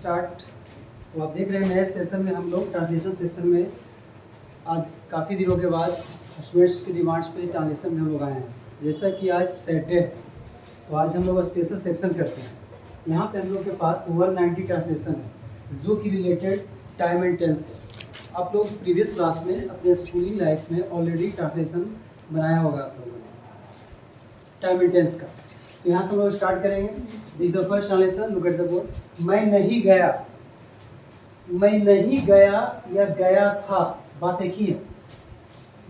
Start. तो आप देख रहे हैं नए सेशन में हम लोग ट्रांसलेशन सेक्शन में आज काफ़ी दिनों के बाद स्टूडेंट्स की डिमांड्स पे ट्रांसलेशन में हम लोग आए हैं। जैसा कि आज सैटरडे है तो आज हम लोग स्पेशल सेक्शन करते हैं। यहाँ पे हम लोग के पास 190 ट्रांसलेशन है जो कि रिलेटेड टाइम एंड टेंस है। आप लोग प्रीवियस क्लास में अपने स्कूलिंग लाइफ में ऑलरेडी ट्रांसलेशन बनाया होगा आप लोगों ने टाइम एंड टेंस का। तो यहाँ से हम लोग स्टार्ट करेंगे। This the first translation, look at the board. मैं नहीं गया, मैं नहीं गया या गया था, बात एक ही है।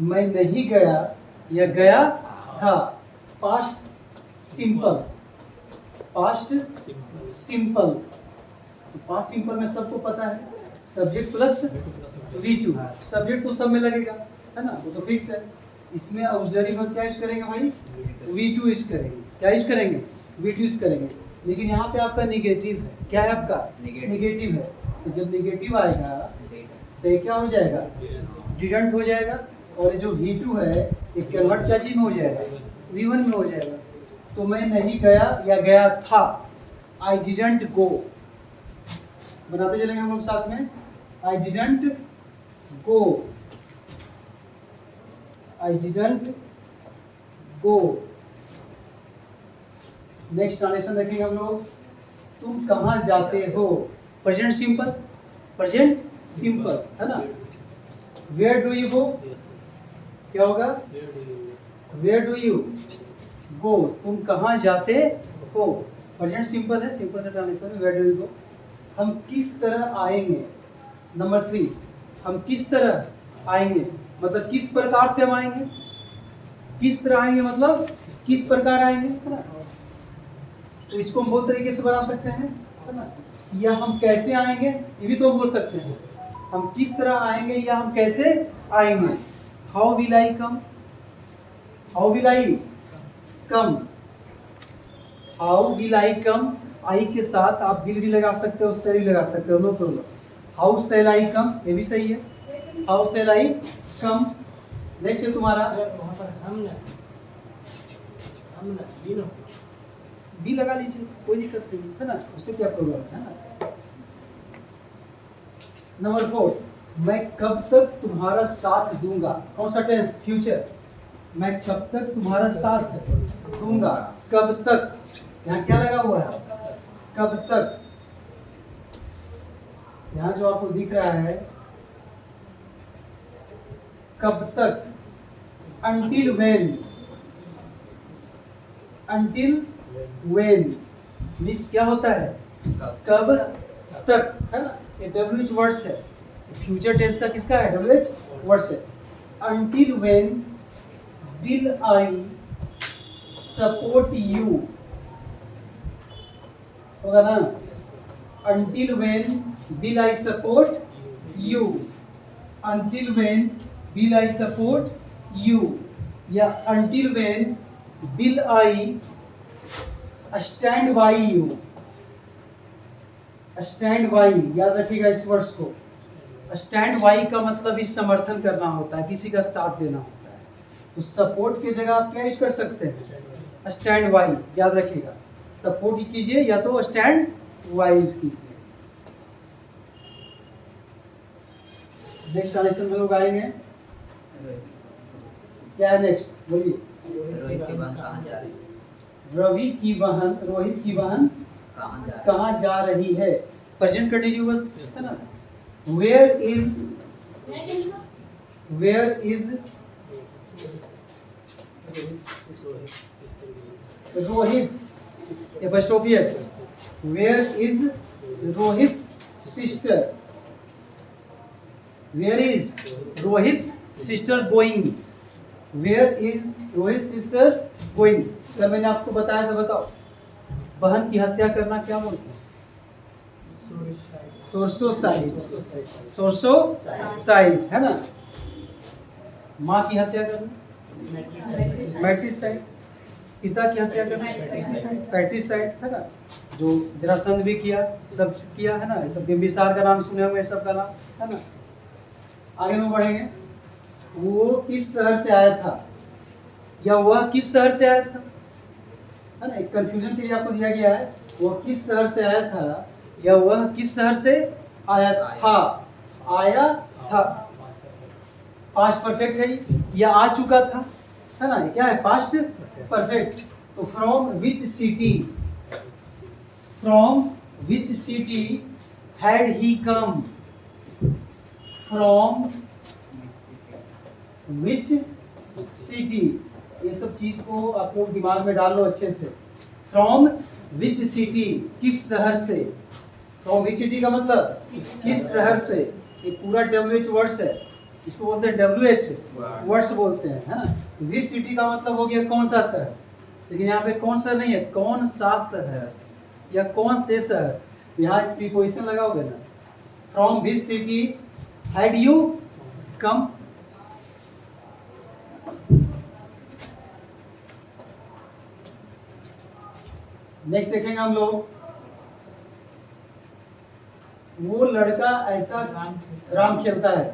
मैं नहीं गया या गया था, past simple, past simple. Past simple में सबको पता है सब्जेक्ट प्लस V2। सब्जेक्ट तो सब में लगेगा है ना, वो तो फिक्स है। इसमें ऑक्सिलरी वर्ब क्या यूज करेंगे भाई? V2 यूज करेंगे। क्या यूज करेंगे? V2 यूज करेंगे। लेकिन यहाँ पे आपका निगेटिव है। क्या है आपका? निगेटिव है। तो जब निगेटिव आएगा तो ये क्या हो जाएगा? डिडंट हो जाएगा। और ये जो V2 है ये कन्वर्ट क्या चीज में हो जाएगा? V1 में हो जाएगा। तो मैं नहीं गया या गया था, आई डिडंट गो। बनाते चलेंगे हम लोग साथ में। I didn't go, I didn't go. Next translation देखेंगे हम लोग। तुम कहाँ जाते हो, प्रेजेंट सिंपल, प्रेजेंट सिंपल है ना। वेयर डू यू गो, क्या होगा? वेयर डू यू गो, तुम कहाँ जाते हो, प्रेजेंट सिंपल है, सिंपल से translation. Where do you go. हम किस तरह आएंगे, नंबर 3। हम किस तरह आएंगे मतलब किस प्रकार से हम आएंगे। किस तरह आएंगे मतलब किस प्रकार आएंगे है ना। तो इसको हम बहुत तरीके से बना सकते हैं है ना। या हम कैसे आएंगे ये भी तो हम बोल सकते हैं। हम किस तरह आएंगे या हम कैसे आएंगे। How will I come, how will I come, how will I come. I के साथ आप विल भी लगा सकते हो, सेल भी लगा सकते हो, no problem. How shall I come, ये भी सही है। How shall I come. Next है तुम्हारा बी लगा लीजिए, कोई दिक्कत नहीं है ना, उससे क्या प्रॉब्लम है ना। नंबर 4, मैं कब तक तुम्हारा साथ दूंगा। कौन सा टेंस? फ्यूचर। मैं कब तक तुम्हारा साथ दूंगा, कब तक। यहाँ क्या लगा हुआ है? कब तक। यहाँ जो आपको दिख रहा है कब तक, until when, until when means क्या होता है? कब तक है ना। ये WH वर्ड्स है। फ्यूचर टेंस का किसका है? WH वर्ड्स है। until when will I support you, होगा ना। until when will I support you, until when will I support you, या until when will I stand by you। stand by, याद रखिएगा इस वर्ड्स को। stand by का मतलब ही समर्थन करना होता है, किसी का साथ देना होता है। तो सपोर्ट की जगह आप क्या यूज कर सकते हैं? स्टैंड बाई, याद रखिएगा। सपोर्ट कीजिए या तो स्टैंड बाई यूज कीजिए। नेक्स्ट ट्रांसलेशन में लोग आएंगे। क्या है नेक्स्ट, बोलिए। रोहित की बहन कहाँ जा रही है? रवि की बहन, रोहित की बहन कहाँ जा रही है, प्रेजेंट कंटिन्यूअस है ना। Where is, where is Rohit, apostrophe s. Where is Rohit sister, where is Rohit sister going, where is Rohit sister going. कल मैंने आपको बताया था, बताओ बहन की हत्या करना क्या बोलते हैं? सोर्सोसाइड, सोर्सोसाइड है ना। माँ की हत्या करना मैट्रिसाइड, पिता की हत्या करना पैट्रिसाइड है ना। जो जरासंध भी किया, सब किया है ना। सब बिम्बिसार का नाम सुने होंगे, सब का नाम है ना। आगे में बढ़ेंगे। वो किस शहर से आया था या वह किस शहर से आया था है ना। एक कंफ्यूजन के लिए आपको दिया गया है। वो किस शहर से आया था या वह किस शहर से आया था, आया था। पास्ट परफेक्ट है या आ चुका था, है ना, क्या है पास्ट परफेक्ट। तो from which city, from which city had he come, from which city, ये सब चीज को आप लोग दिमाग में डाल लो अच्छे से। फ्रॉम विच सिटी, किस शहर से। फ्रॉम विच सिटी का मतलब किस शहर से। ये पूरा WH वर्ड्स है, इसको बोलते हैं WH वर्ड्स बोलते हैं, है ना। विच सिटी का मतलब हो गया कौन सा शहर, लेकिन यहाँ पे कौन सा नहीं है, कौन सा शहर या कौन से शहर, यहाँ प्रीपोजिशन लगाओगे ना। From which city had you come. Next देखेंगे हम लोग, वो लड़का ऐसा, राम खेलता है,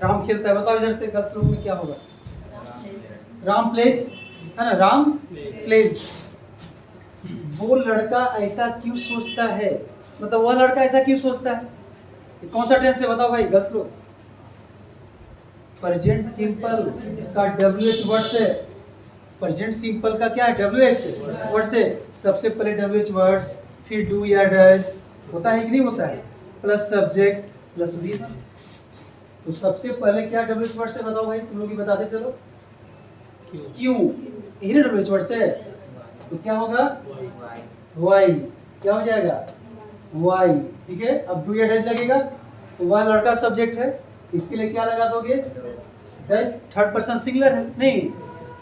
राम खेलता है, बताओ इधर से 10 लोगों में क्या होगा। राम प्लेज, है ना, राम प्लेज। वो लड़का ऐसा क्यों सोचता है, मतलब वह लड़का ऐसा क्यों सोचता है, ये कौन सा टेंस है बताओ भाई 10 लोग। प्रेजेंट सिंपल का WH वर्ड है, प्रेजेंट सिंपल का क्या है WH वर्ड से। सबसे पहले WH वर्ड्स, फिर डू या डज, होता है कि नहीं होता है, प्लस सब्जेक्ट प्लस वी। तो सबसे पहले क्या WH वर्ड से बताओ भाई, तुम लोग ही बताते चलो। क्यों, यही ना WH वर्ड से, तो क्या होगा वाई, क्या हो जाएगा वाई, ठीक है। अब डू या डज लगेगा, तो वह लड़का सब्जेक्ट है, इसके लिए क्या लगा दोगे डज, थर्ड पर्सन सिंगुलर है नहीं,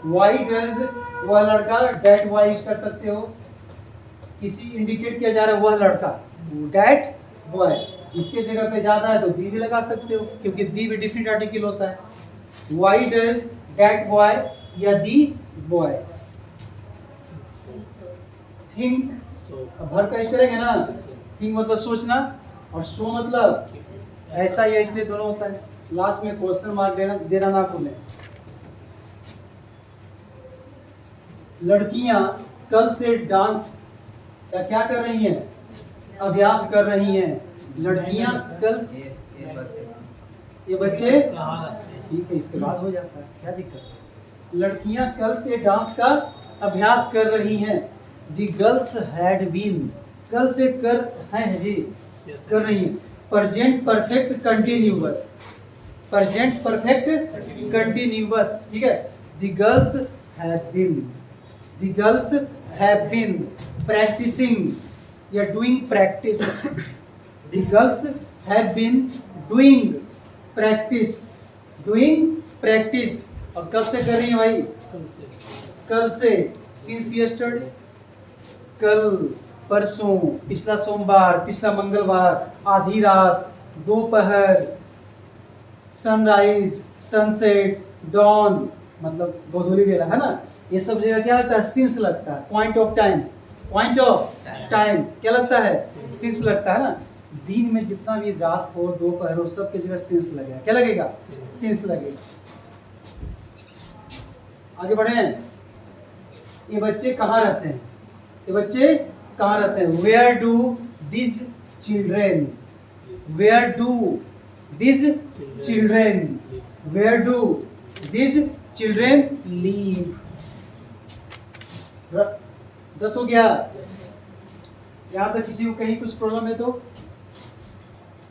वाई डज वह लड़का, डैट वाई यूज कर सकते हो, किसी इंडिकेट किया जा रहा है वह लड़का, डैट बॉय, इसके जगह पे ज्यादा है तो दी भी लगा सकते हो, क्योंकि दी भी डिफरेंट आर्टिकल होता है। वाई डज डैट बॉय या दी बॉय थिंक, भर का यूज करेंगे ना, थिंक मतलब सोचना, और सो मतलब ऐसा या इसलिए दोनों होता है। लास्ट में क्वेश्चन मार्क देना ना भूलें। लड़कियां कल से डांस का क्या कर रही हैं, अभ्यास कर रही हैं। लड़कियां कल से, ये बच्चे ठीक है, इसके बाद हो जाता है, क्या दिक्कत है। लड़कियां कल से डांस का अभ्यास कर रही हैं। दी गर्ल्स हैड बीन, कल से कर हैं जी, कर रही हैं। Present perfect continuous, present perfect continuous, ठीक है। The girls have been, the girls have been practising या doing practice. The girls have been doing practice, doing practice. और कब से कर रही है भाई, कल से, सिंस यस्टरडे, कल, परसों, पिछला सोमवार, पिछला मंगलवार, आधी रात, दोपहर, सनराइज, सनसेट, डॉन मतलब गोधूली बेला, है ना। ये सब जगह क्या लगता है, सिंस लगता है। Point of time, point of time क्या लगता है, सिंस लगता है ना। दिन में जितना भी रात हो, दोपहर हो, सब की जगह सिंस लगेगा, क्या लगेगा, सिंस लगेगा। आगे बढ़े, ये बच्चे कहाँ रहते हैं, ये बच्चे कहाँ रहते हैं। Where do this children, where do this children, where do this children live. 10 हो गया। यहाँ तक किसी को कहीं कुछ प्रॉब्लम है तो।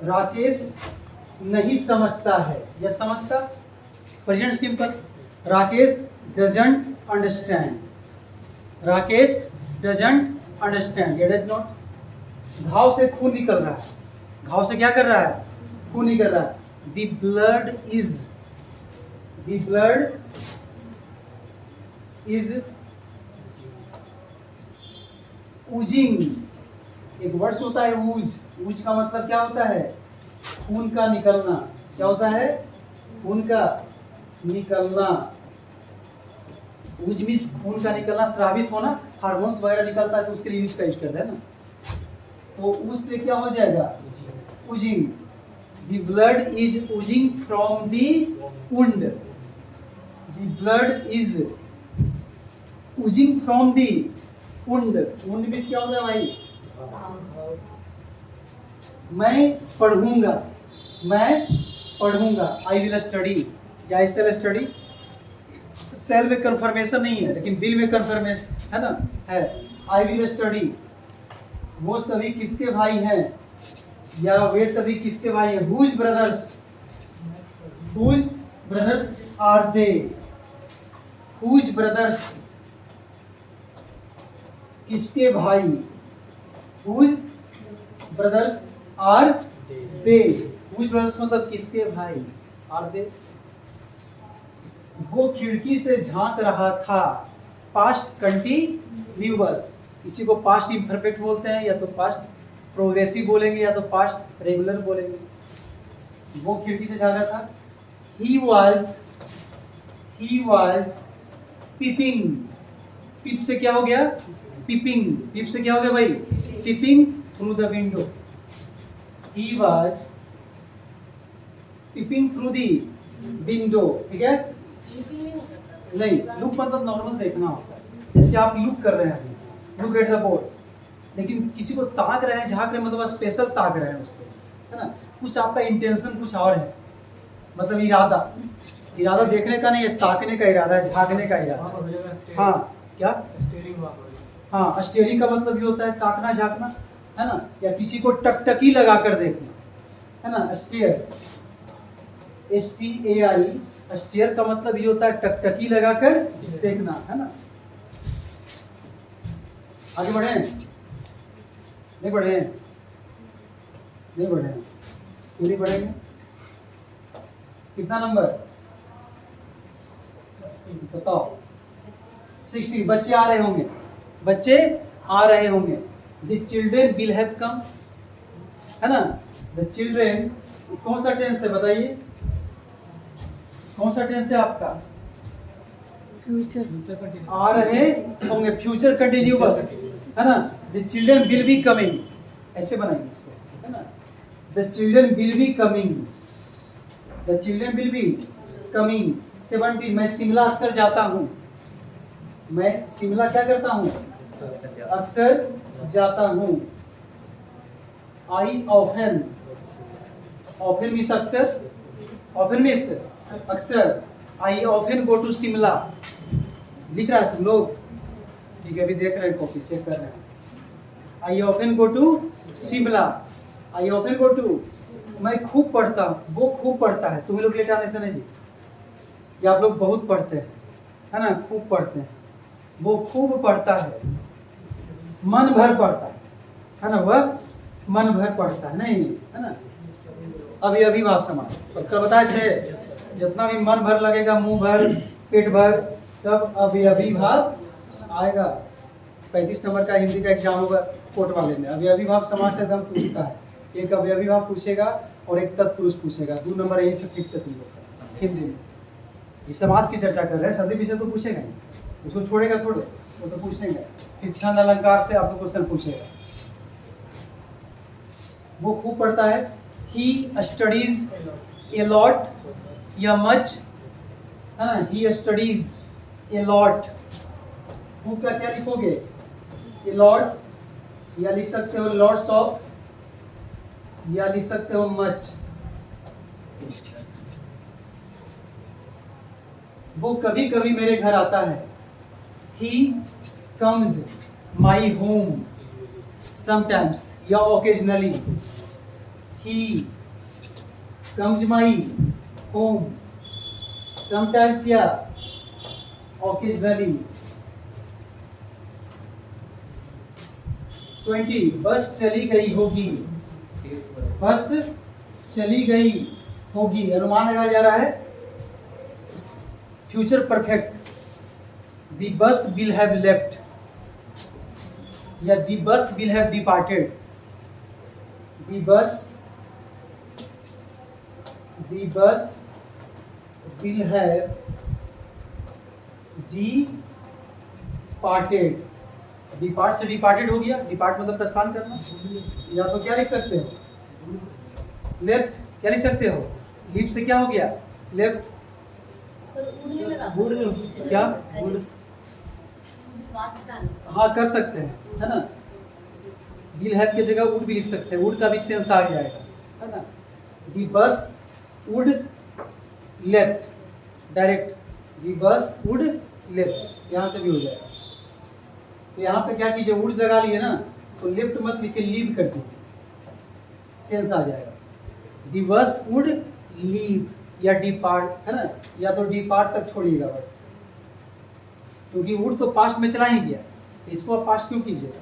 राकेश नहीं समझता है या समझता, present simple, Rakesh doesn't understand, Rakesh doesn't understand, या डज नॉट। घाव से खून निकल रहा है, घाव से क्या कर रहा है, खून निकल रहा है। The blood is, the blood is oozing, एक वर्ड्स होता है ऊज, ऊज का मतलब क्या होता है, खून का निकलना। क्या होता है, खून का निकलना। ऊज मीन्स खून का निकलना, स्रावित होना, हार्मोन्स वगैरह निकलता है तो उसके लिए यूज का यूज करते हैं ना। तो उससे क्या हो जाएगा, oozing. The blood is oozing from the wound, the blood is oozing from the wound. Wound means क्या होता है भाई, मैं पढ़ूंगा, मैं पढ़ूंगा, आई विल स्टडी या आई शैल स्टडी। सेल में कंफर्मेशन नहीं है लेकिन विल में कंफर्मेशन है ना, है। आई विल स्टडी, वो सभी किसके भाई हैं या वे सभी किसके भाई हैं? Whose brothers, whose brothers are they, whose brothers किसके भाई, whose brothers are they, whose brothers मतलब किसके भाई, आर दे। वो खिड़की से झांक रहा था, पास्ट कंटिन्यूअस, इसी को पास्ट इम्परफेक्ट बोलते हैं, या तो पास्ट प्रोग्रेसिव बोलेंगे या तो पास्ट रेगुलर बोलेंगे। वो खिड़की से झांक रहा था। ही वाज पीपिंग, पीप से क्या हो गया, पीपिंग, पीप से क्या हो गया भाई, peeping through the window. He was peeping through the window, ठीक है। नहीं, लुक मतलब नॉर्मल देखना होता है, जैसे आप लुक कर रहे हैं, लुक एट द बोर्ड, लेकिन किसी को ताक रहे हैं, झांक रहे हैं मतलब स्पेशल ताक रहे हैं उसको, है ना। कुछ आपका इंटेंशन कुछ और है, मतलब इरादा, इरादा देखने का नहीं है, ताकने का इरादा है, झांकने का इरादा। हाँ क्या, हाँ स्टेयरिंग का मतलब ये होता है ताकना झांकना, है ना, या किसी को टकटकी लगा कर देखना, है ना। स्टेयर, STAI, स्टेयर का मतलब ये होता है टकटकी लगाकर देखना, है ना। आगे बढ़े, नहीं बढ़े, नहीं बढ़े, क्यों नहीं बढ़ेंगे? कितना नंबर बताओ? 60। बच्चे आ रहे होंगे, बच्चे आ रहे होंगे। The children will have come, है ना। द चिल्ड्रेन कौन सा टेंस है बताइए, कौन सा टेंस है आपका? फ्यूचर, आ रहे होंगे, फ्यूचर कंटिन्यूअस, है ना। The children will be coming, ऐसे बनाएंगे इसको, है ना। The children will be coming, the children will be coming. 70, मैं शिमला अक्सर जाता हूँ, मैं शिमला क्या करता हूँ, अक्सर जाता हूँ। आई ऑफन, ऑफन मीन्स अक्सर, ऑफन मीन्स अक्सर। I often go to Shimla, लिख रहा है तुम लोग, ठीक है, अभी देख रहे हैं, कॉपी चेक कर रहे हैं। I often go to Shimla, I often go to, मैं खूब पढ़ता हूँ, वो खूब पढ़ता है, तुम्हें लोग लेट आने है जी, या आप लोग बहुत पढ़ते हैं, है ना, खूब पढ़ते हैं, वो खूब पढ़ता है, मन भर पढ़ता है ना, वह मन भर पढ़ता है, नहीं, है ना। अभी अभिभाव समास कल बताए थे, जितना भी मन भर लगेगा, मुंह भर, पेट भर, सब अभी अभिभाव आएगा। 35 नंबर का हिंदी का एग्जाम होगा कोर्ट वाले में, अभी अभिभाव समास से एकदम पूछता है, एक अभी अभिभाव पूछेगा और एक तत्पुरुष पूछेगा, 2 नंबर यही से फिक्स है तुम लोग का हिंदी में। इस समास की चर्चा कर रहे हैं, सदी विषय तो पूछेगा ही, उसको छोड़ेगा थोड़े, वो तो पूछेगा। फिर छंद अलंकार से आपको क्वेश्चन पूछेगा। वो खूब पढ़ता है, ही स्टडीज ए लॉट या मच, है ना, ही स्टडीज ए लॉट। खूब का क्या लिखोगे, ए लॉट, या लिख सकते हो लॉट्स ऑफ, या लिख सकते हो मच। वो कभी कभी मेरे घर आता है, he comes my home sometimes या occasionally, he comes my home sometimes या ओकेजनली। 20, बस चली गई होगी, बस चली गई होगी, अनुमान लगाया जा रहा है, future perfect. The bus will have left या the bus will have departed, the bus will have departed. Depart से डिपार्टेड हो गया, डिपार्ट मतलब प्रस्थान करना, या तो क्या लिख सकते हो, लेफ्ट, क्या लिख सकते हो, लीव से क्या हो गया, लेफ्ट, क्या, हाँ कर सकते हैं, है ना। विल हैव की जगह वुड भी लिख सकते हैं, वुड का भी सेंस आ जाएगा, है ना। दी बस वुड लेफ्ट, डायरेक्ट दी बस वुड लेफ्ट, यहाँ से भी हो जाएगा। तो यहाँ पे क्या कीजिए, वुड लगा लिए ना, तो लेफ्ट मत लिखे, लीव कर दीजिए, सेंस आ जाएगा। दी बस वुड लीव या डिपार्ट, है ना, या तो डिपार्ट तक छोड़िएगा बस, क्योंकि वुड तो पास्ट में चला ही गया, इसको आप पास्ट क्यों कीजिएगा।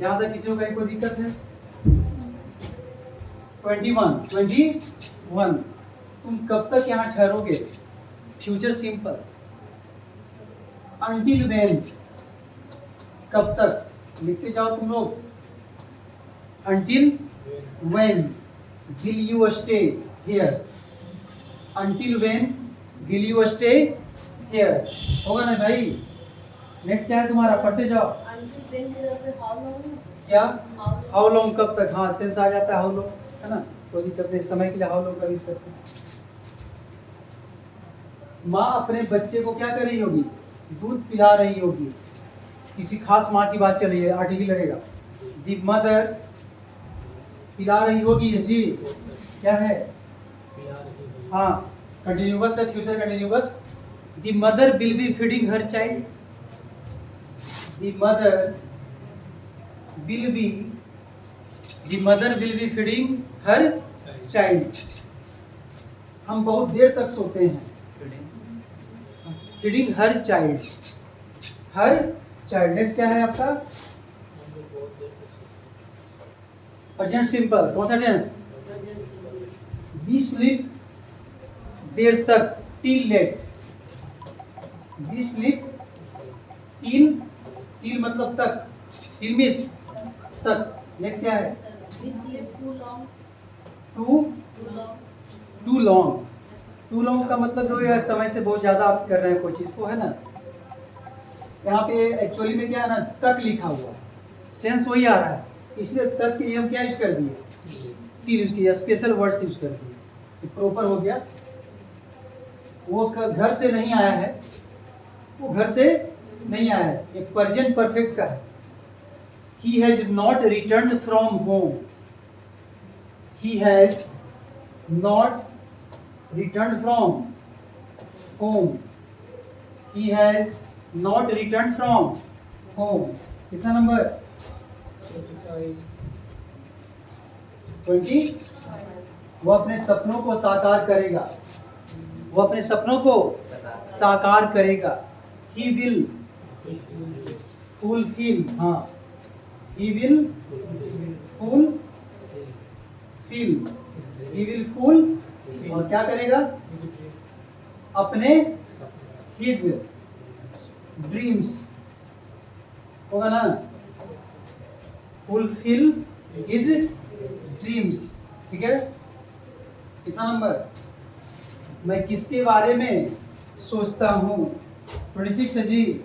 यहाँ तक किसी को कोई दिक्कत है? 21 तुम कब तक यहाँ ठहरोगे? Future simple. अंटिल व्हेन, कब तक, लिखते जाओ तुम लोग। Until when will you stay here, until when will you stay here, होगा ना भाई। नेक्स्ट क्या है तुम्हारा, पढ़ते जाओ। क्या हाउ लॉन्ग, कब तक, हाँ सेंस आ जाता है हाउ लॉन्ग, है ना, कोई दिक्कत नहीं, समय के लिए हाउ लॉन्ग का यूज करते हैं। माँ अपने बच्चे को क्या कर रही होगी, दूध पिला रही होगी, किसी खास माँ की बात चल रही है, आर्टिकल लगेगा। दी मदर पिला रही होगी जी, क्या है, हाँ कंटिन्यूअस है, future continuous. The mother will be feeding her child, the mother will be, the mother will be feeding her child. हम बहुत देर तक सोते हैं, feeding her child, her child. Next क्या है आपका, प्रेजेंट सिंपल, कौन सा टेंस, बी स्लीप, देर तक, till late, be sleep till, till मतलब तक, टिल मिस तक। नेक्स्ट क्या है, टू लॉन्ग, टू लॉन्ग का मतलब जो है समय से बहुत ज्यादा आप कर रहे हैं कोई चीज को, है ना। यहाँ पे एक्चुअली में क्या है ना, तक लिखा हुआ है, सेंस वही आ रहा है, इसलिए तक के लिए हम क्या यूज कर दिए, टिल यूज किया, स्पेशल वर्ड्स यूज कर दिए, प्रॉपर हो गया। वो घर से नहीं आया है, वो घर से नहीं आया है, एक प्रेजेंट परफेक्ट का है। He has not returned from home, he has not returned from home, he has not returned from home। कितना नंबर, 20। वो अपने सपनों को साकार करेगा, वो अपने सपनों को साकार करेगा। He will fulfill, हाँ he will fulfill, he will fulfill, और क्या करेगा, अपने his dreams, होगा ना, fulfill his dreams, ठीक है। कितना नंबर, मैं किसके बारे में सोचता हूँ, 26 है जी।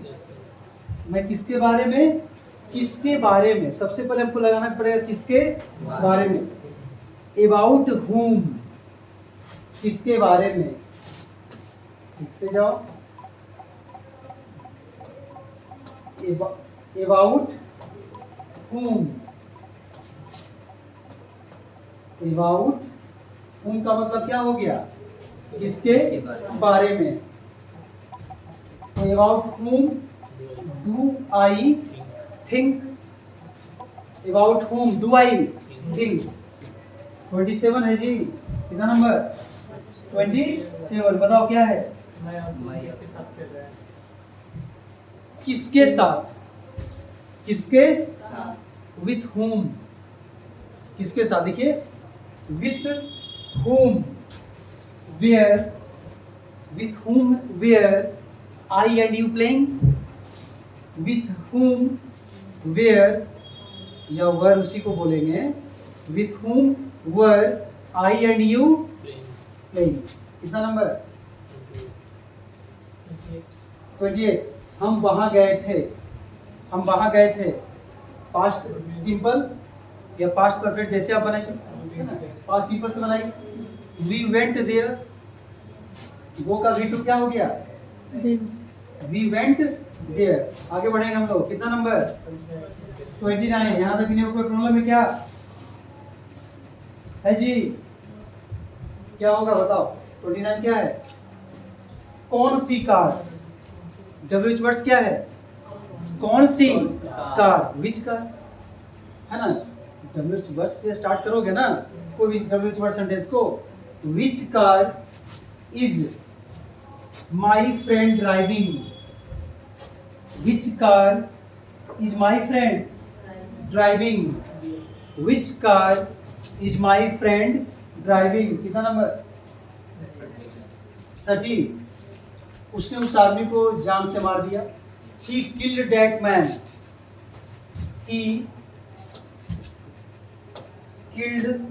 मैं किसके बारे में, किसके बारे में, सबसे पहले हमको लगाना पड़ेगा किसके बारे में, अबाउट whom, किसके बारे में, लिखते जाओ, अबाउट whom, अबाउट whom का मतलब क्या हो गया, किसके बारे में। तो about whom do I think, about whom do I think। 27 है जी, कितना नंबर, 27। बताओ क्या है, किसके साथ, किसके, with whom, किसके साथ, देखिए with whom, where, with whom where I and you playing, with whom where, या वर उसी को बोलेंगे, with whom were I and you playing। कितना नंबर, 28। हम वहां गए थे, हम वहां गए थे, पास्ट सिंपल या पास्ट परफेक्ट जैसे आप बनाइए, पास्ट सिंपल से बनाइए। वी वेंट देयर, वो का V2 क्या हो गया, वी वेंट देयर। आगे बढ़ेंगे हम लोग, कितना नंबर 29। यहाँ तक इन्हें कोई प्रॉब्लम है क्या है जी? क्या होगा बताओ, 29 क्या है? कौन सी कार? डब्ल्यूएच वर्ड्स क्या है? कौन सी कार, विच कार, है ना? डब्ल्यूएच वर्ड से स्टार्ट करोगे ना कोई भी डब्ल्यूएच वर्ड सेंटेंस को, which car is my friend driving, which car is my friend driving, which car is my friend driving. कितना नंबर 30। उसने उस आदमी को जान से मार दिया। He killed that man. He killed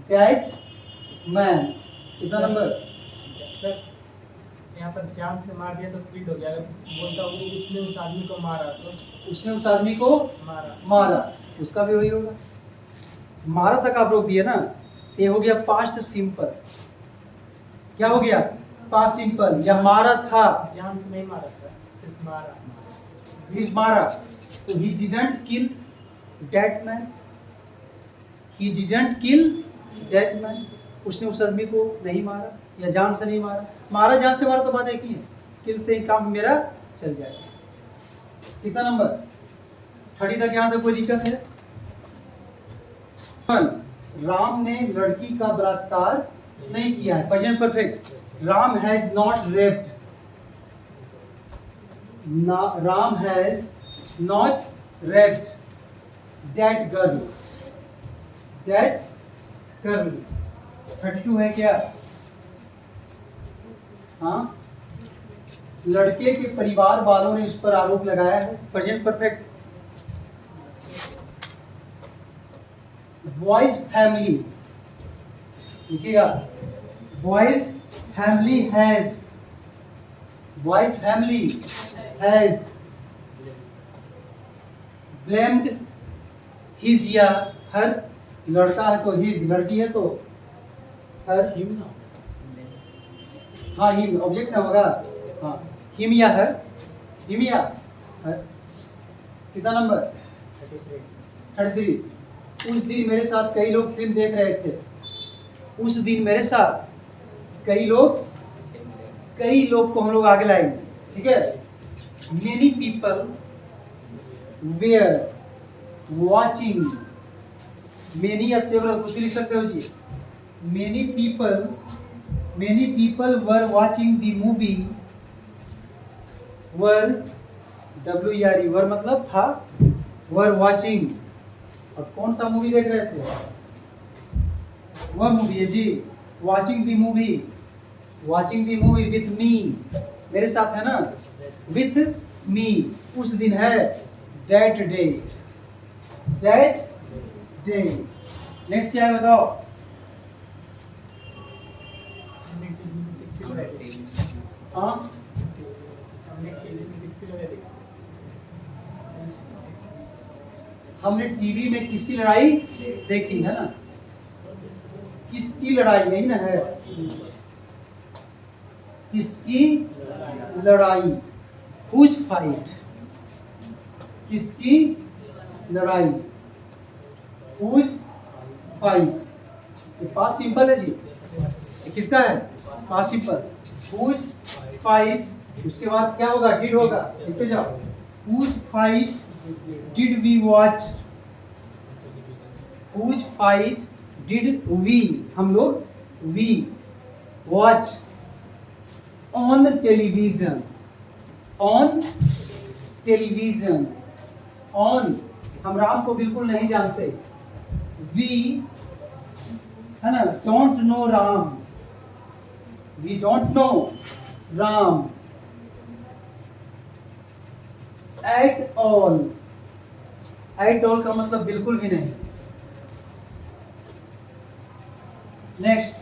that man. कितना नंबर? सर यहाँ पर जान से मार दिया तो किल्ड हो गया। अगर बोलता हूँ उसने उस आदमी को मारा तो उसने उस आदमी को मारा उसका भी वही होगा। मारा तक आप रोक दिए ना, तो ये हो गया पास्ट सिंपल। क्या हो गया? Past simple. या मारा था, जान से नहीं मारा सर, सिर्फ मारा। मारा तो he didn't kill that man. He didn't kill that man. उसने उस आदमी को नहीं मारा या जान से नहीं मारा। मारा जान से मारा तो बात एक ही है, किल से ही काम मेरा चल जाएगा। कितना नंबर 30 तक? यहाँ तक कोई दिक्कत है? राम ने लड़की का बलात्कार नहीं किया है। Present perfect. Ram has not raped, Ram has not raped that girl, that girl. 32 है क्या? हाँ, लड़के के परिवार वालों ने उस पर आरोप लगाया है। Present perfect. बॉयज फैमिली लिखिएगा, boys family has, boys family has blamed his या हर। लड़का है तो हिज, लड़की है तो हर। हाँ हिम ऑब्जेक्ट ना होगा। हाँ हिम या हर, हिम या हर। कितना नंबर 33। उस दिन मेरे साथ कई लोग फिल्म देख रहे थे। उस दिन मेरे साथ कई लोग को हम लोग आगे लाएंगे, ठीक है? Many people were watching, many या सेवरल कुछ भी लिख सकते हो जी। Many people were watching the movie, were WERE, were मतलब था, वर वॉचिंग। और कौन सा मूवी देख रहे थे? वह मूवी है जी, watching the movie, watching the movie with me, मेरे साथ है ना, विथ मी। उस दिन है that day, that day. Next क्या है बताओ? हाँ हमने टीवी में किसकी लड़ाई देखी है ना? किसकी लड़ाई, यही ना है, किसकी लड़ाई, हुज फाइट, किसकी लड़ाई, हुज फाइट। ये पास्ट सिंपल है जी, ये किसका है? Past simple. हुज फाइट, उसके बाद क्या होगा? डिड होगा, लिखते जाओ। Whose fight did we watch, whose fight did we, हम लोग we watch on television, on television. On, हम राम को बिल्कुल नहीं जानते। वी है ना, don't know Ram, we don't know Ram at all. At all का मतलब बिल्कुल भी नहीं। नेक्स्ट,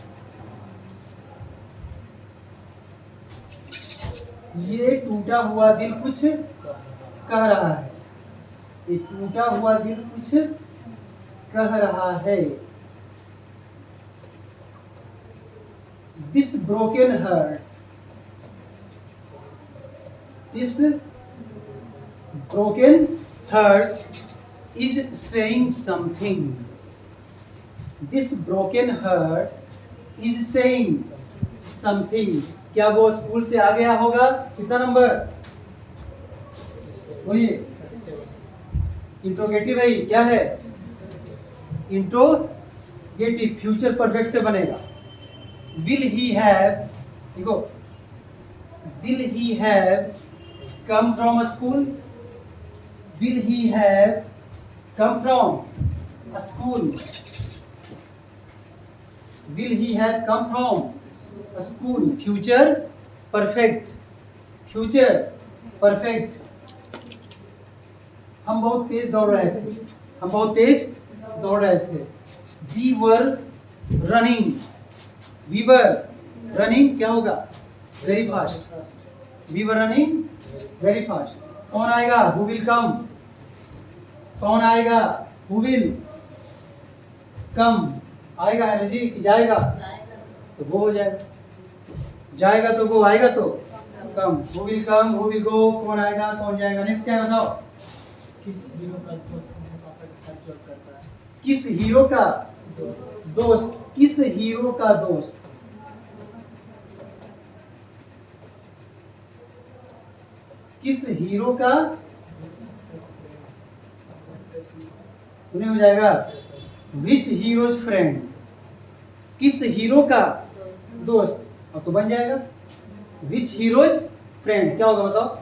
ये टूटा हुआ दिल कुछ कह रहा है, ये टूटा हुआ दिल कुछ कह रहा है। This broken heart, this broken heart is saying something, this broken heart is saying something. क्या वो स्कूल से आ गया होगा? कितना नंबर बोलिए? इंट्रोगेटिव है, क्या है? इंट्रोगेटिव, फ्यूचर परफेक्ट से बनेगा। विल ही हैव, देखो, will he have come from a school, will he have come from a school, will he have come from a school, future perfect, future perfect. हम बहुत तेज दौड़ रहे थे, हम बहुत तेज दौड़ रहे थे। We were running, we were running, क्या होगा? Very fast, we were running very fast. कौन आएगा? हु विल कम, कौन आएगा? हु विल कम, आएगा है ना जी कि जाएगा? तो वो हो जाएगा, जाएगा तो गो, आएगा तो come. Who will come, who will go, कौन आएगा कौन जाएगा। नेक्स्ट क्या है बताओ? किस हीरो का दोस्त अपने पापा के साथ जॉब करता है? किस हीरो का दोस्त, किस हीरो का दोस्त, किस हीरो का, नहीं हो जाएगा? विच हीरोज फ्रेंड, किस हीरो का दोस्त, और तो बन जाएगा विच हीरोज फ्रेंड। क्या होगा बताओ?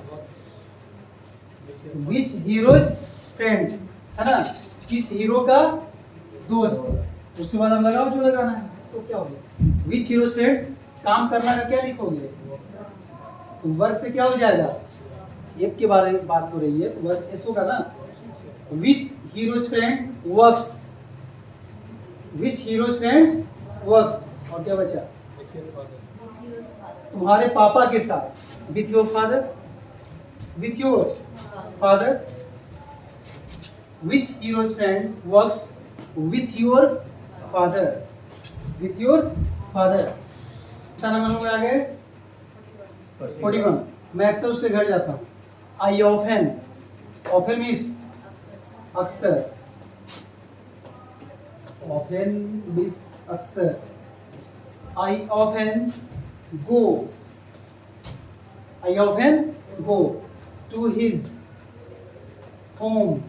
विच हीरोज फ्रेंड, है ना? किस हीरो का दोस्त। उसके बाद हम लगाओ जो लगाना है, तो क्या हो गया? विच हीरोज फ्रेंड्स। काम करना का क्या लिखोगे? तो वर्क से क्या हो जाएगा? एक के बारे में बात हो रही है तो वर्क एस होगा ना। विच हीरोज फ्रेंड वर्क्स, विच हीरोज फ्रेंड्स वर्क्स। और क्या बचा? तुम्हारे पापा के साथ, with your father, with your father. Which heroes friends works with your father, with your father. कितना नंबर में आ गए? 41। मैं अक्सर उससे घर जाता हूँ। आई ऑफन, ऑफन मीन्स अक्सर, ऑफन मीन्स अक्सर। I often go, I often go to his home,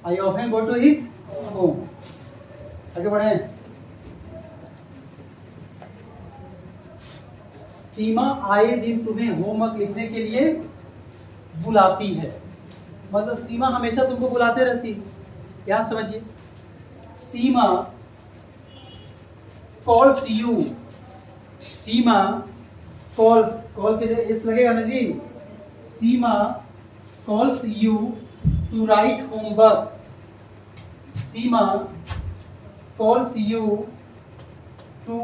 I often go to his home। आगे बढ़े। सीमा आए दिन तुम्हें होमवर्क लिखने के लिए बुलाती है, मतलब सीमा हमेशा तुमको बुलाते रहती है। क्या समझिए? Seema calls you, Seema calls, call के एस लगेगा ना जी। Seema calls you to write homework, Seema calls you to,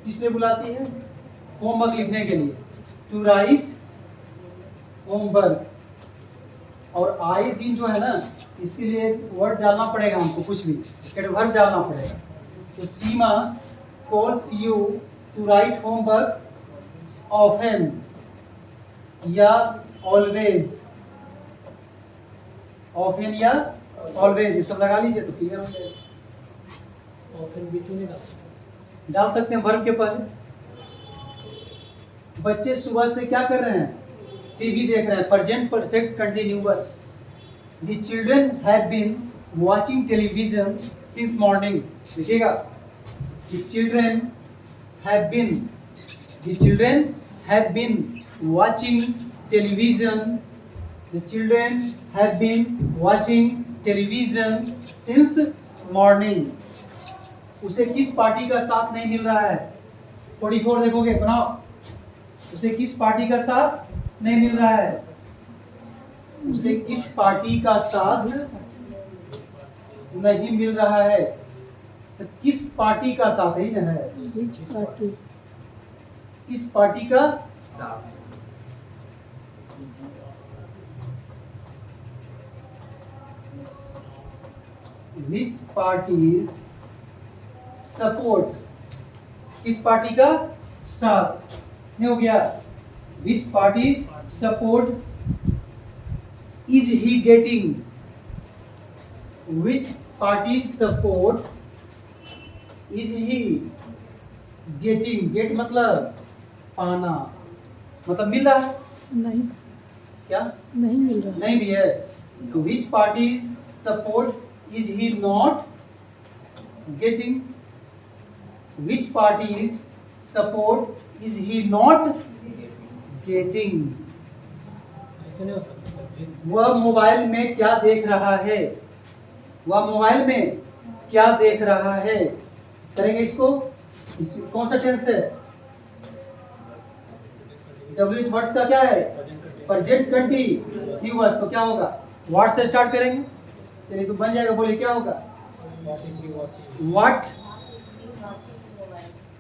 किसने बुलाती है? होमवर्क लिखने के लिए, टू राइट होमवर्क। और आए दिन जो है ना, इसके लिए वर्ड डालना पड़ेगा हमको, कुछ भी एडवर्ब डालना पड़ेगा। तो Seema calls you to write homework often या ऑलवेज, ऑफन या ऑलवेज, ये सब लगा लीजिए तो क्लियर हो जाएगा। ऑफन भी तो नहीं डाल सकते हैं वर्ब के पहले। बच्चे सुबह से क्या कर रहे हैं? टीवी देख रहे हैं। Present perfect continuous. The children have been watching television since morning. देखिएगा, the children have been, the children have been watching television, the children have been watching television since morning. उसे किस पार्टी का साथ नहीं मिल रहा है? 44 देखोगे, बनाओ। उसे किस पार्टी का साथ नहीं मिल रहा है? उसे किस पार्टी का साथ नहीं मिल रहा है? तो किस पार्टी का साथ ही ना है? Which party? किस पार्टी का? साथ। Which parties support किस पार्टी का साथ, नहीं हो गया, which party support is he getting, which party support is he getting, get मतलब पाना, मतलब मिल रहा है नहीं, क्या, नहीं मिल रहा। नहीं भी है, तो विच parties support is he not getting, which parties support is he not getting. ऐसे नहीं हो सकता। वह मोबाइल में क्या देख रहा है, वह मोबाइल में क्या देख रहा है, करेंगे इसको, कौन सा टेंस है, WH वर्ड्स का क्या है, प्रेजेंट कंटीन्यूअस, तो क्या होगा, व्हाट से स्टार्ट करेंगे, चलिए तो बन जाएगा, बोलिए क्या होगा,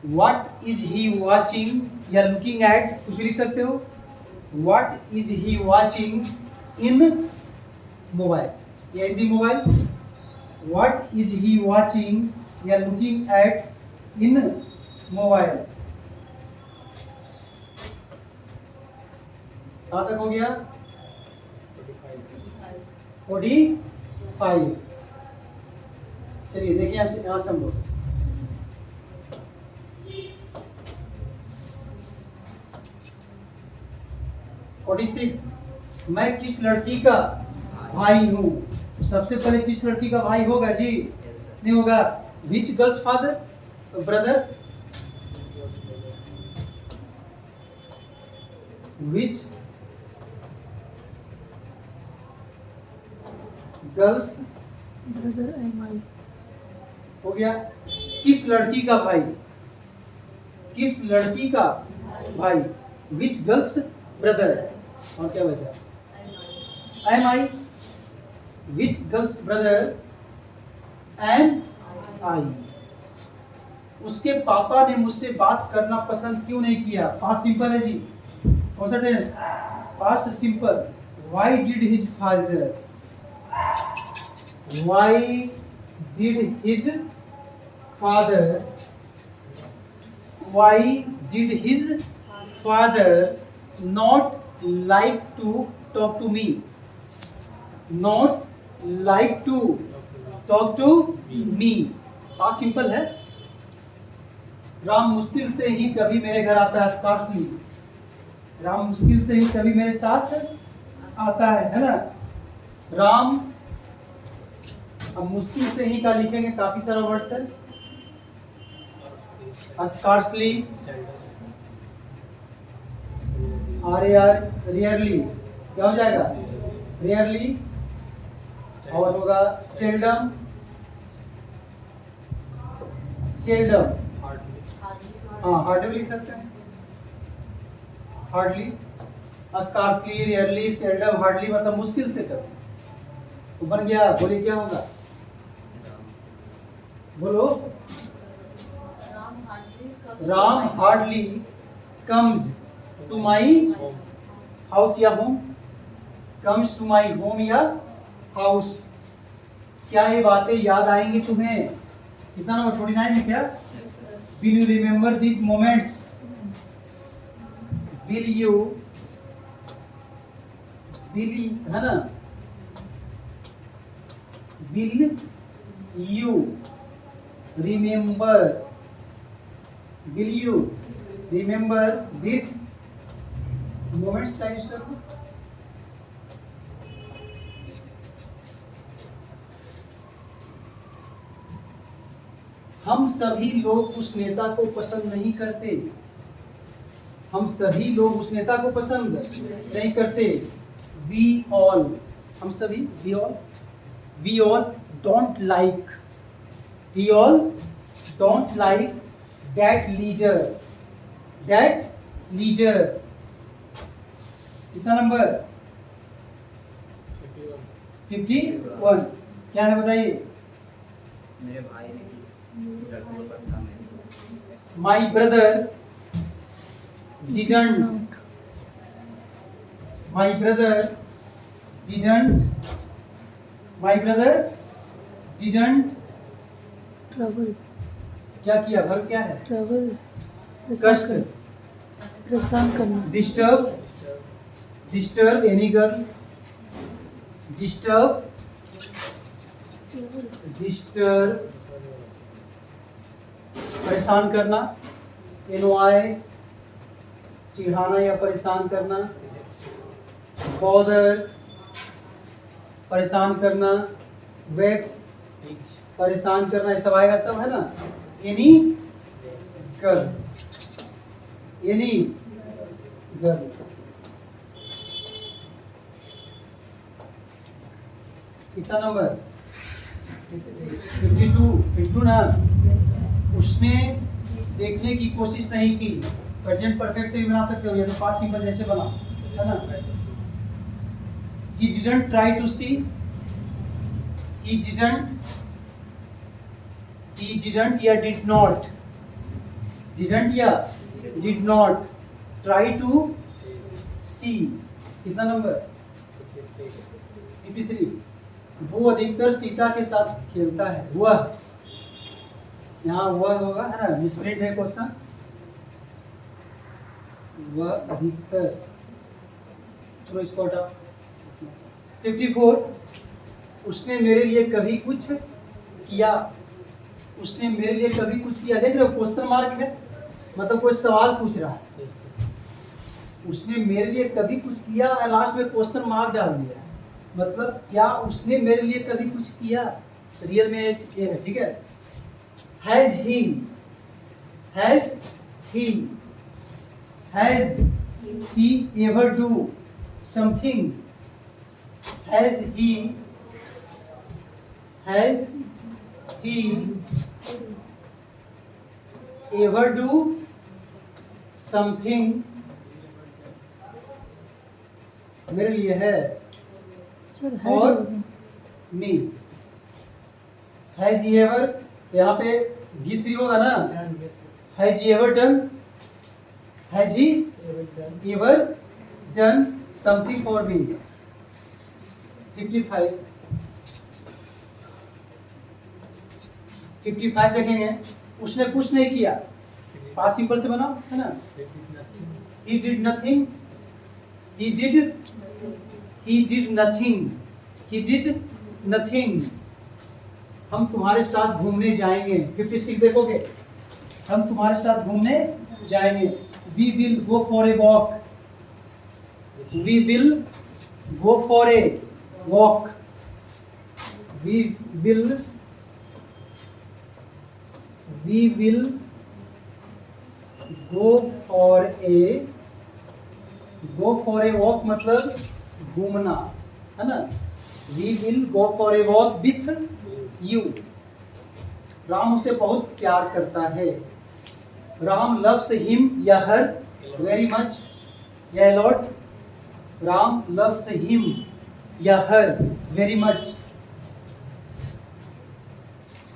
व्हाट इज ही वाचिंग या लुकिंग एट, कुछ भी लिख सकते हो, what is he watching in mobile या in the mobile, what is he watching या लुकिंग एट इन मोबाइल। कहाँ तक हो गया, 45। चलिए देखिए यहाँ से हम लोग 46, मैं किस लड़की का भाई हूँ, सबसे पहले किस लड़की का भाई होगा जी, नहीं होगा, विच गर्ल्स फादर ब्रदर, विच गर्ल्स ब्रदर एम आई, हो गया, किस लड़की का भाई, किस लड़की का भाई, विच गर्ल्स ब्रदर, और क्या बचा, एम आई, विच गर्ल्स ब्रदर एम आई, उसके पापा ने मुझसे बात करना पसंद क्यों नहीं किया, पास्ट सिंपल है जी, कौन सा tense, past simple, why did his father, why did his father, why did his father not like to talk to me, not like to talk to me, past simple है, राम मुश्किल से ही कभी मेरे घर आता है, स्कार्सली, राम मुश्किल से ही कभी मेरे साथ आता है ना, राम, अब मुश्किल से ही का लिखेंगे, काफी सारा वर्ड्स है, स्कार्सली, रेयरली, क्या हो जाएगा, रेयरली, और होगा सेल्डम, सेल्डम, हाँ हार्डली लिख सकते हैं, hardly, scarcely, rarely, seldom, hardly मतलब मुश्किल से कभी, तो बन गया, बोलिए क्या होगा, बोलो, Ram hardly comes to my house या home, comes to my home या हाउस, क्या ये बातें याद आएंगी तुम्हें, कितना नंबर 49 है क्या, will you remember these moments, will you है ना, will you remember, will you remember this moments का यूज करो, हम सभी लोग उस नेता को पसंद नहीं करते, हम सभी लोग उस नेता को पसंद नहीं करते, वी ऑल, हम सभी, we all don't like, we all don't like that leader, that leader, कितना नंबर 51, क्या है बताइए, मेरे भाई ने किस लड़के को पसंद है, my brother didn't, my brother didn't, my brother didn't trouble, क्या किया, वर्ब क्या है, ट्रबल, कष्ट, परेशान करना, disturb, disturb any girl, disturb, disturb परेशान करना, एनवाई चिढ़ाना या परेशान करना, बॉदर परेशान करना, वैक्स परेशान करना, ये सब आएगा सब, है ना। Any girl, any girl. कितना नंबर 52 ना। उसने देखने की कोशिश नहीं की, प्रेजेंट परफेक्ट से भी बना सकते हो या तो पास्ट सिंपल जैसे बना, है ना। He didn't try to see, he didn't या did not, didn't या did not try to see। कितना नंबर 53। वो अधिकतर सीता के साथ खेलता है। वह, यहाँ वह होगा, है ना, मिसप्रिंट है क्वेश्चन। वह अधिकतर, चलो इसको हटाओ। 54, उसने मेरे लिए कभी कुछ किया, उसने मेरे लिए कभी कुछ किया। देख रहे हो क्वेश्चन मार्क है, मतलब कोई सवाल पूछ रहा है। उसने मेरे लिए कभी कुछ किया और लास्ट में क्वेश्चन मार्क डाल दिया, मतलब क्या उसने मेरे लिए कभी कुछ किया। रियल में ये है, ठीक है। Has he, has he, has he ever do something, has he ever do something मेरे लिए है सर और मी। हैज ही एवर, यहाँ पे V3 होगा ना। Has he ever done, has he ever done something for me. 55 देखेंगे, उसने कुछ नहीं किया, पास्ट सिंपल से बनाओ, है ना। He did nothing, he did nothing। हम तुम्हारे साथ घूमने जाएंगे। 56 देखोगे, हम तुम्हारे साथ घूमने जाएंगे। We will go for a walk, we will go for a walk, we will go for a walk मतलब घूमना, है ना। We will go for a walk with you। Ram उसे बहुत प्यार करता है। राम loves him या her very much या a lot। Ram loves him या her very much।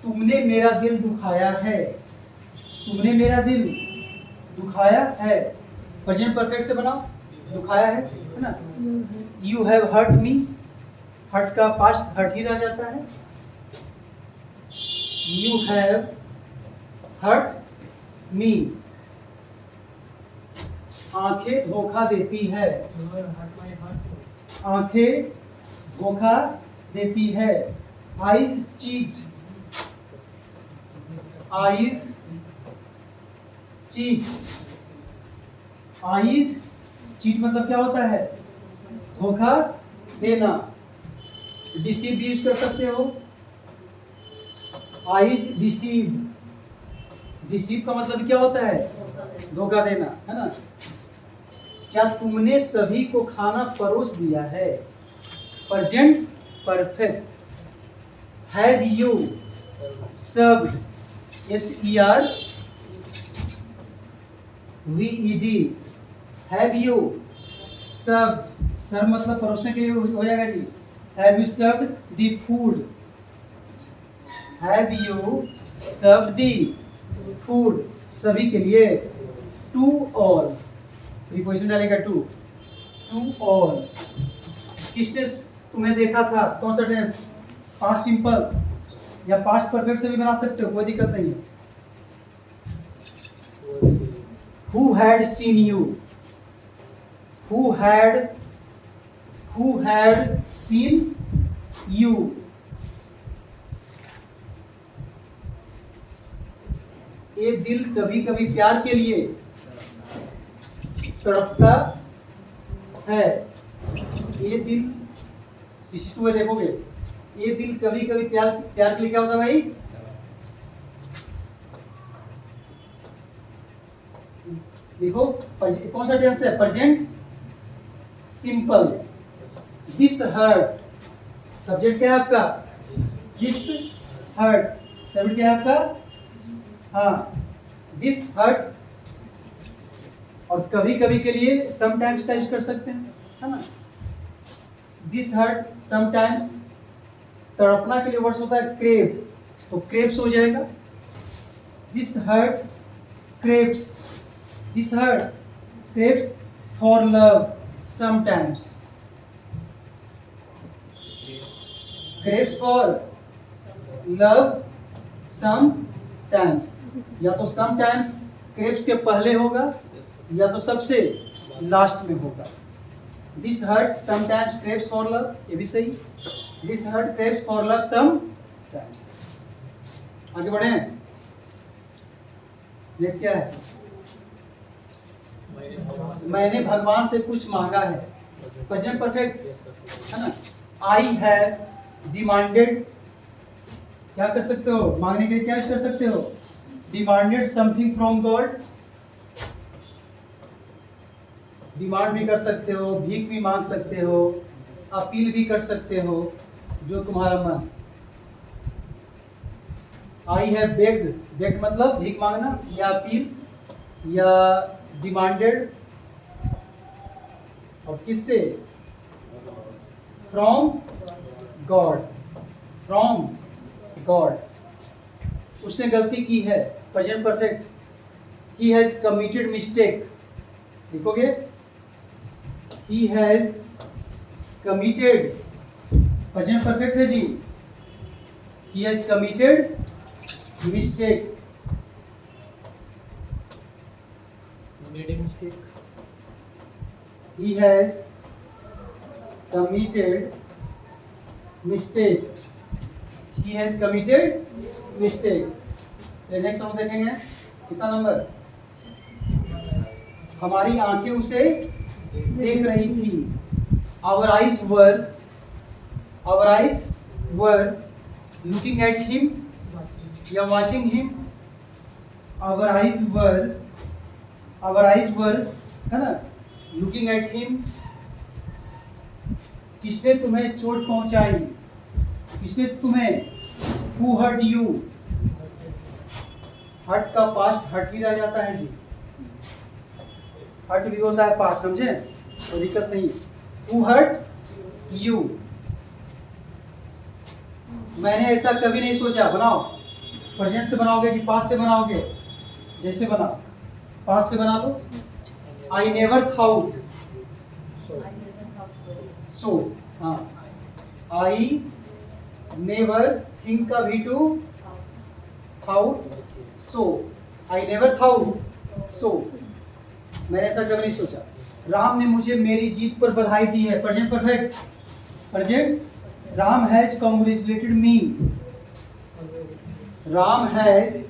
तुमने मेरा दिल दुखाया है, तुमने मेरा दिल दुखाया है। प्रेजेंट परफेक्ट से बनाओ, दुखाया है ना। You have hurt me, hurt का पास्ट हर्ट ही रह जाता है। You have hurt me. आंखें धोखा देती है, आंखें धोखा देती है। Eyes cheat, eyes cheat, eyes cheat मतलब क्या होता है, धोखा देना। डिसीव भी यूज कर सकते हो, आइज डिसीव। डिसीव का मतलब क्या होता है, धोखा देना, है ना। क्या तुमने सभी को खाना परोस दिया है। Present perfect. Have you served, SERVED। Have you served, serve मतलब परोसने के लिए हो जाएगा जी। Have you served the food, have you served the food, सभी के लिए। टू ऑल, प्रीपोजिशन डालेगा टू ऑल। किसने तुम्हें देखा था, कौन सा टेंस, पास्ट सिंपल या पास्ट परफेक्ट से भी बना सकते हो, कोई दिक्कत नहीं है। Who had seen you? Who had seen you? ये दिल कभी कभी प्यार के लिए तड़पता है। ये दिल 62 में देखोगे, ये दिल कभी कभी प्यार प्यार के लिए क्या होता है भाई? देखो कौन सा टेंस है? Present simple. This hurt, subject क्या है आपका? दिस हर्ट, सब्जेक्ट क्या है आपका? हाँ, दिस हर्ट। और कभी कभी के लिए समटाइम्स का यूज कर सकते हैं, है ना? This hurt sometimes. तड़पना के लिए वर्ड्स होता है क्रेव, तो क्रेव्स हो जाएगा। This hurt craves, this hurt craves for love sometimes. Craves for love sometimes. या तो समटाइम्स क्रेव्स के पहले होगा या तो सबसे लास्ट में होगा। This hurt sometimes craves for love, ये भी सही। This hurt craves for love sometimes. आगे बढ़े। नेक्स्ट क्या है? मैंने भगवान से कुछ मांगा है। प्रेजेंट परफेक्ट है ना? आई हैव डिमांडेड, क्या कर सकते हो? मांगने के लिए क्या कर सकते हो? Demanded something from God. Demand भी कर सकते हो, भीख भी मांग सकते हो, अपील भी कर सकते हो, जो तुम्हारा मन। आई हैव बेग्ड, बेग्ड मतलब भीख मांगना या अपील या डिमांडेड। और किससे? From God, from God. उसने गलती की है। Present perfect. He has committed mistake, लिखोगे he has committed। Present perfect है जी। he has committed mistake। made a mistake, he has committed mistake, he has committed mistake। Next हम देखेंगे कितना number? हमारी आंखें उसे देख रही थी। Our eyes were looking at him या watching him। Our eyes were है ना, looking at him। किसने तुम्हें चोट पहुंचाई? किसने तुम्हें? Who hurt you? हर्ट का पास्ट हर्ट ही रह जाता है जी। हर्ट भी होता है पास्ट, समझे? तो दिक्कत नहीं। Who hurt you? मैंने ऐसा कभी नहीं सोचा। बनाओ, प्रेजेंट से बनाओगे कि पास्ट से बनाओगे? जैसे बनाओ, पास्ट से बना लो। I never thought so। हाँ, I never think का भी to thought so। I never thought so। मैंने ऐसा कभी नहीं सोचा। राम ने मुझे मेरी जीत पर बधाई दी है। Present perfect. Present. Ram has congratulated me. Ram has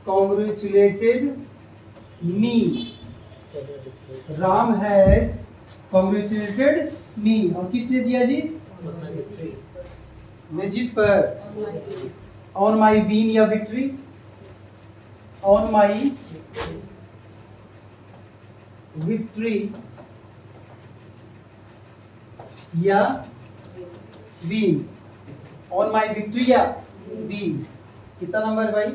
congratulated me. Ram has congratulated me. और किसने दिया जी? मेरी जीत पर। ऑन माई विन या विक्ट्री? ऑन माई विक्ट्री या विन? ऑन माई विक्ट्री या विन। कितना नंबर है भाई?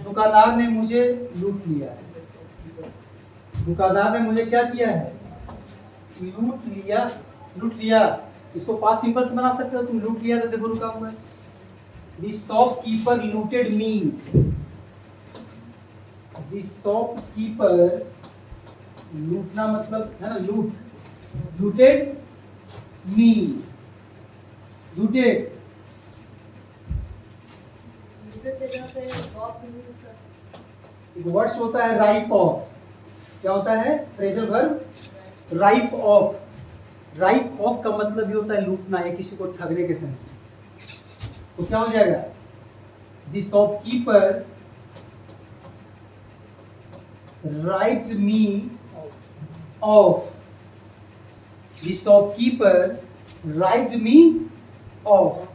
दुकानदार ने मुझे लूट लिया है। दुकानदार ने मुझे क्या किया है? लूट लिया। लूट लिया इसको पास्ट सिंपल से बना सकते हो तुम। लूट लिया तो देखो रुका हुआ है। The shopkeeper looted me। The shopkeeper, लूटना मतलब है ना, लूट। looted me, looted एक वर्ड्स होता है राइप ऑफ, क्या होता है phrasal verb ripe of. Ripe of का मतलब ये होता है लूटना या किसी को ठगने के सेंस में। तो क्या हो जाएगा, the shopkeeper right me of, the shopkeeper right me of.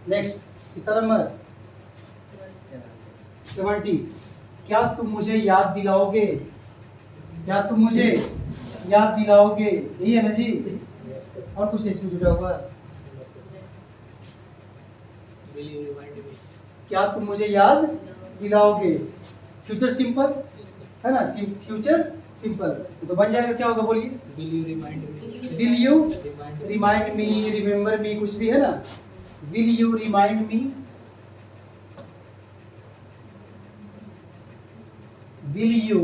Next कितना नंबर 70। क्या तुम मुझे याद दिलाओगे, क्या तुम मुझे याद दिलाओगे, यही है ना जी। और कुछ इसमें जुड़ा हुआ, क्या तुम मुझे याद दिलाओगे। फ्यूचर सिंपल है ना, फ्यूचर सिंपल तो बन जाएगा, क्या होगा बोलिए, will you remind me, remember me, कुछ भी है ना। Will you remind me, will you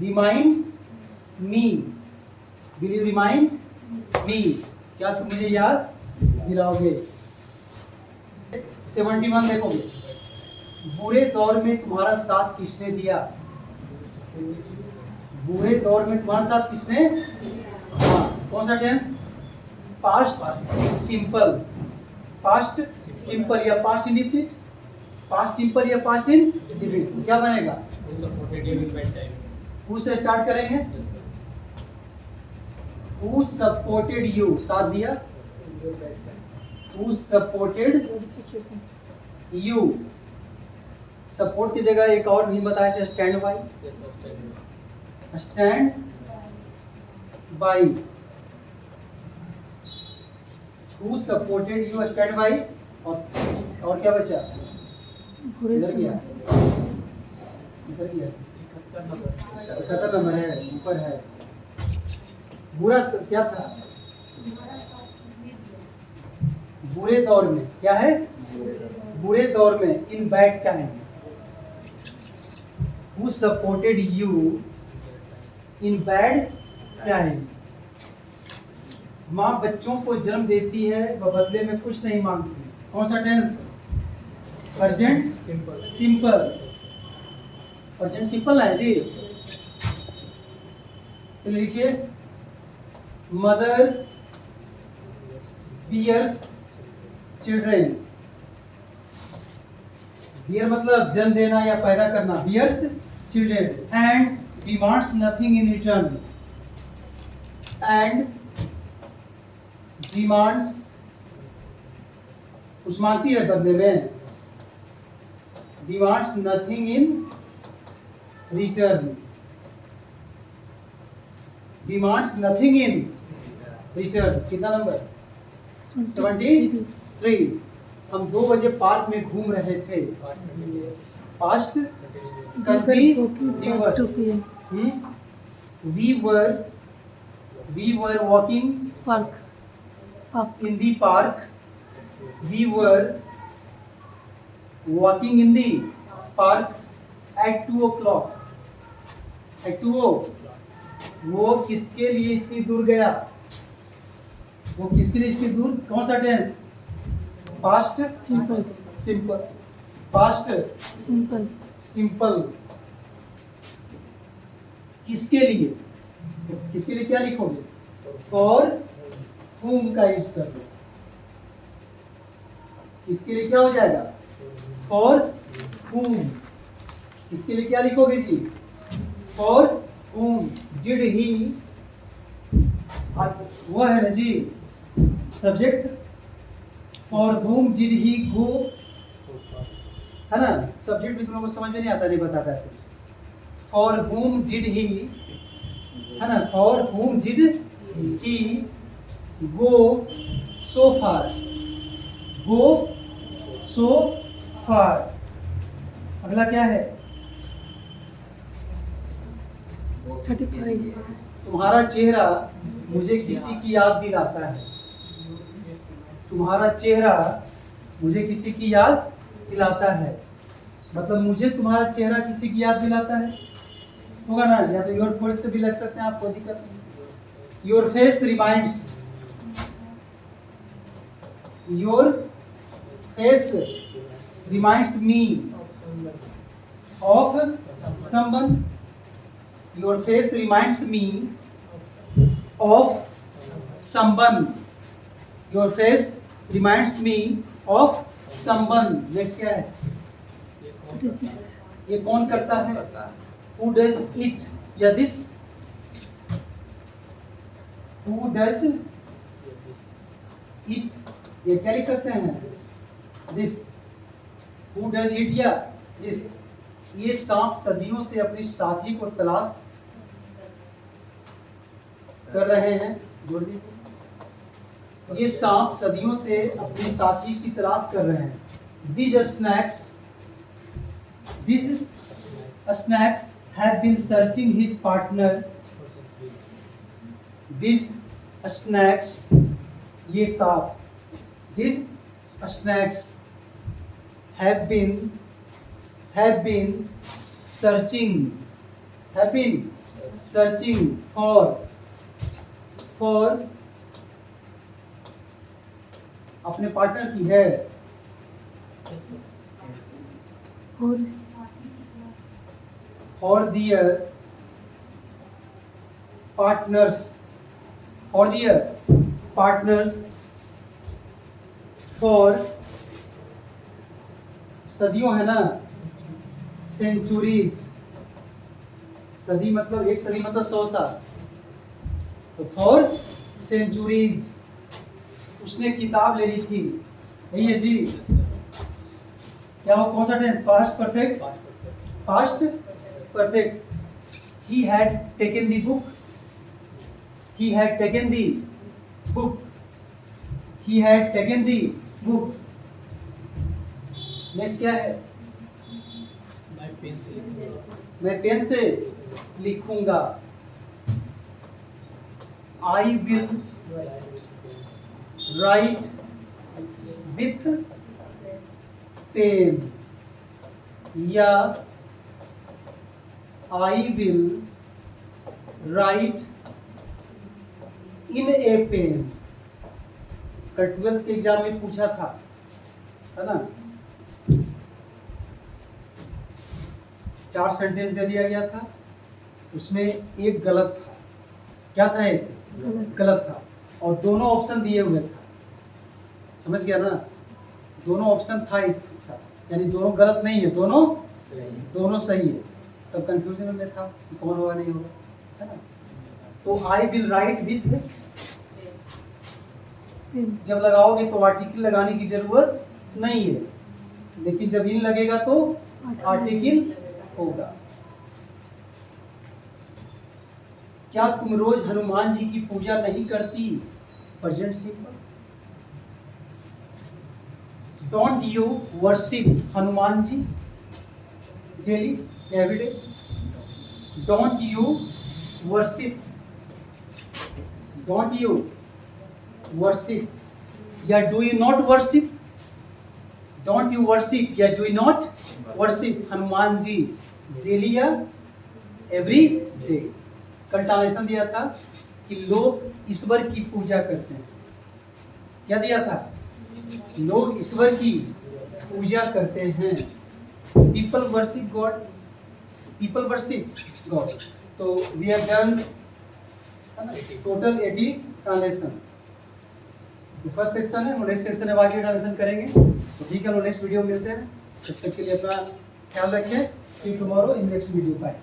remind me, will you remind me, क्या तुम मुझे याद दिलाओगे। 71 देखोगे, बुरे दौर में तुम्हारा साथ किसने दिया, बुरे दौर में तुम्हारा साथ किसने, हाँ कौन सा tense, past simple, past simple या पास्ट इंडिफिनिट, पास्ट सिंपल या पास्ट इंडिफिनिट, क्या बनेगा, हु से स्टार्ट करेंगे, हु सपोर्टेड यू, साथ दिया, हु सपोर्टेड यू। सपोर्ट की जगह एक और भी बताया था, stand by, stand by, who supported you, stand by. और क्या बचा, इधर गया, इधर गया, 71 नंबर है, ऊपर है। बुरा क्या था, बुरे दौर में, क्या है, बुरे दौर में, in bad time, who supported you in bad time. माँ बच्चों को जन्म देती है, वह बदले में कुछ नहीं मांगती, कौन सा tense, present simple, present simple है जी। तो लिखिए, मदर बियर्स चिल्ड्रेन, बियर मतलब जन्म देना या पैदा करना, bears children, and demands nothing in return, and demands कुछ मांगती है बदले में, demands nothing in return, demands nothing in return. कितना नंबर 73। हम 2 बजे पार्क में घूम रहे थे, past continuous, we were walking in the park, we were walking in the park at 2 o'clock, at 2 o'clock। वो किसके लिए इतनी दूर गया, वो किसके लिए इतनी दूर, कौन सा tense, past simple, simple, past simple, simple. किसके लिए, तो किसके लिए क्या लिखोगे, फॉर whom का यूज कर लो, इसके लिए क्या हो जाएगा, फॉर whom, इसके लिए क्या लिखोगे जी, फॉर whom डिड ही, वो है ना जी subject, for whom did he go, है ना, सब्जेक्ट भी तुम लोगों को समझ में नहीं आता, नहीं बताता है, फॉर whom डिड ही, है ना, फॉर whom डिड ही गो सो फार, गो सो फार। अगला क्या है, 35, तुम्हारा चेहरा मुझे किसी की याद दिलाता है, तुम्हारा चेहरा मुझे किसी की याद दिलाता है, मतलब मुझे तुम्हारा चेहरा किसी की याद दिलाता है, होगा ना, या तो योर फेस से भी लग सकते हैं आप, कोई दिक्कत नहीं। Your face reminds, your face reminds me of someone. Your face reminds me of someone. Your face reminds me of someone. Next क्या है? What is this? ये कौन करता है? करता है Who does it या this? Who does it? ये क्या लिख सकते हैं? This. Who does it या this? ये सांप सदियों से अपनी साथी को तलाश कर रहे हैं। जोड़ दीजिए। ये सांप सदियों से अपने साथी की तलाश कर रहे हैं। These snakes have been searching his partner. These snakes, ये सांप, these snakes have been searching for अपने पार्टनर की है। और For their partners, for सदियों है ना, centuries, सदी मतलब एक सदी मतलब 100 साल, तो for centuries उसने किताब ले ली थी। यही है जी। क्या हो, कौन सा tense? Past perfect. Past perfect. He had taken the book. He had taken the book. He had taken the book. Next क्या है? मैं पेन से लिखूंगा। I will write with pen या I will write in a pen। कल 12th के exam में पूछा था, है ना? 4 सेंटेंस दे दिया गया था, उसमें एक गलत था। क्या था? एक गलत था और दोनों ऑप्शन दिए हुए था। समझ गया ना? दोनों ऑप्शन था इस साथ, यानी दोनों गलत नहीं है, दोनों सही है। सब कंफ्यूजन में था कि कौन होगा नहीं होगा, है ना? तो आई विल राइट विथ, जब लगाओगे तो आर्टिकल लगाने की जरूरत नहीं है, लेकिन जब इन लगेगा तो आर्टिकल होगा। क्या तुम रोज हनुमान जी की पूजा नहीं करती? Present simple. Don't you worship Hanuman ji daily every day? Don't you worship या do you not worship? Don't you worship या do you not worship Hanuman ji daily या एवरी डे? कल ट्रांसलेशन दिया था कि लोग ईश्वर की पूजा करते हैं। क्या दिया था? लोग ईश्वर की पूजा करते हैं। पीपल वर्शिप गॉड, तो we have done total 80 translation. First section है, नेक्स्ट सेक्शन में आगे ट्रांसलेशन करेंगे। तो ठीक है, नेक्स्ट वीडियो में मिलते हैं। तब तक के लिए अपना ख्याल रखें। See you tomorrow in next video. Bye.